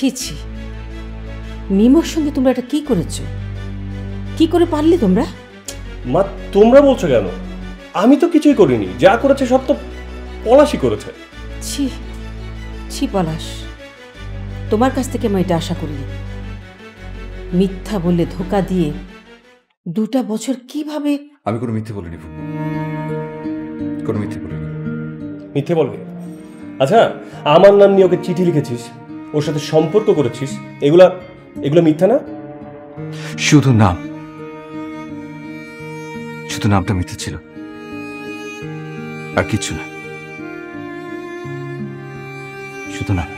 ছি ছি, মিমোর সঙ্গে তোমরা এটা কি করেছো? কি করে পারলে তোমরা? মা তোমরা বলছো কেন? আমি তো কিছুই করিনি, যা করেছে সব তো পলাশই করেছে। ছি ছি পলাশ, তোমার কাছ থেকে আমি এটা আশা করিনি। মিথ্যা বলে ধোকা দিয়ে 2টা বছর কিভাবে? আমি কোনো মিথ্যে বলিনি ফুপু, কোনো মিথ্যে বলিনি। মিথ্যে বলবে? আচ্ছা, আমার নাম নিয়ে ওকে চিঠি লিখেছিস, ওর সাথে সম্পর্ক করেছিস, এগুলা এগুলো মিথ্যা না? শুধু নাম, শুধু নামটা মিথ্যে ছিল, আর কিচ্ছু না, শুধু নাম।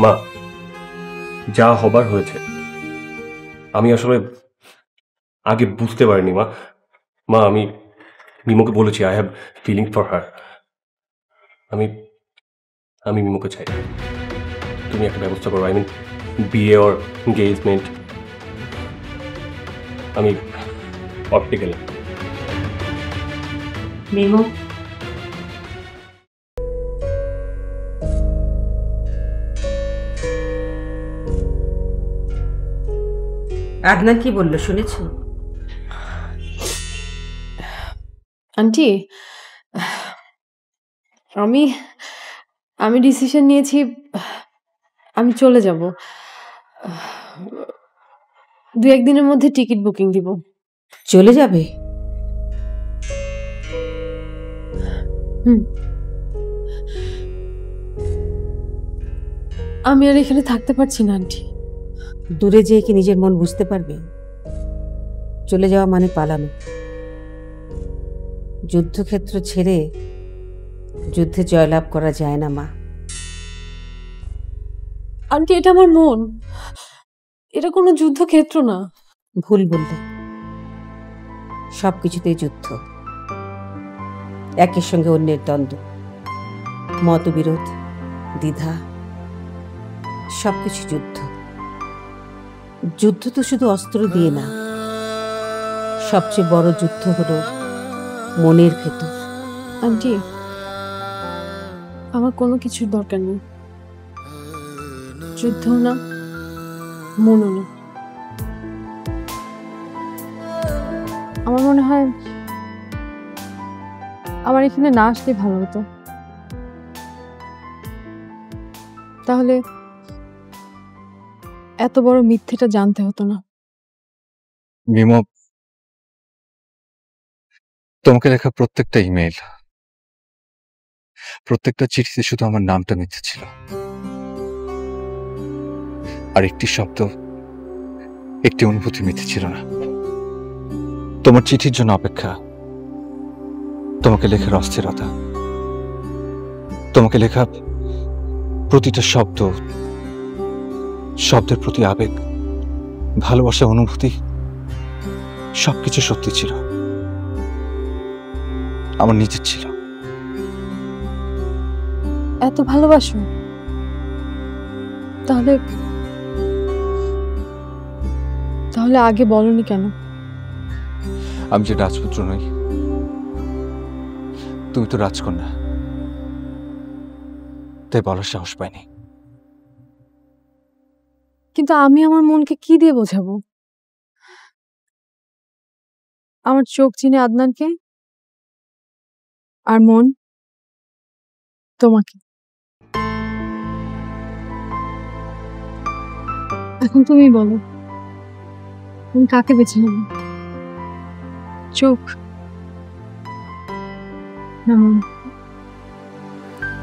মা, যা হবার হয়েছে। আমি আসলে আগে বুঝতে পারিনি মা। মা, আমি মিমোকে বলেছি I have feeling for her. আমি আমি মিমোকে চাই। তুমি একটা ব্যবস্থা করো, আই মিন বিয়ে ওর এনগেজমেন্ট। আমি অফিসে গেলাম। মিমো, আদনান কি বললো শুনেছো? আন্টি, আমি আমি ডিসিশন নিয়েছি, আমি চলে যাব। 2-1 দিনের মধ্যে টিকিট বুকিং দিব। চলে যাবে? আমি আর এখানে থাকতে পারছি না আন্টি। দূরে যেয়ে কি নিজের মন বুঝতে পারবে? চলে যাওয়া মানে পালানো। যুদ্ধক্ষেত্র ছেড়ে যুদ্ধে জয়লাভ করা যায় না মা। আন্টি, এটা আমার মন, এটা কোনো যুদ্ধক্ষেত্র না। ভুল বললে। সবকিছুতেই যুদ্ধ, একের সঙ্গে অন্যের দ্বন্দ্ব, মতবিরোধ, দ্বিধা, সবকিছু যুদ্ধ। যুদ্ধ তো শুধু অস্ত্র দিয়ে না, সবচেয়ে বড় যুদ্ধ হলো মনের ভেতর। আন্টি, আমার কোনো কিছুর দরকার নেই, যুদ্ধ না, মনও না। আমার মনে হয় আমার এখানে না আসলে ভালো হতো, তাহলে এত বড় মিথ্যেটা জানতে হতো না। মিমো, তোমাকে লেখা প্রত্যেকটা ইমেল, প্রত্যেকটা চিঠিতে শুধু আমার নামটা মিথ্যে ছিল, আর একটি শব্দ, একটি অনুভূতি মিথ্যে ছিল না। তোমার চিঠির জন্য অপেক্ষা, তোমাকে লেখার অস্থিরতা, তোমাকে লেখা প্রতিটা শব্দ, শব্দের প্রতি আবেগ, ভালোবাসা, অনুভূতি, সবকিছু সত্যি ছিল, আমার নিজের ছিল। এত ভালোবাসো, তাহলে তাহলে আগে বলনি কেন? আমি যে রাজপুত্র নই, তুমি তো রাজকন্যা, তাই বলার সাহস পাইনি। কিন্তু আমি আমার মনকে কি দিয়ে বোঝাবো? আমার চোখ চিনে আদনানকে, আর মন তোমাকে। এখন তুমি বলো, তুমি কাকে বেছে নেবে? চোখ না মন?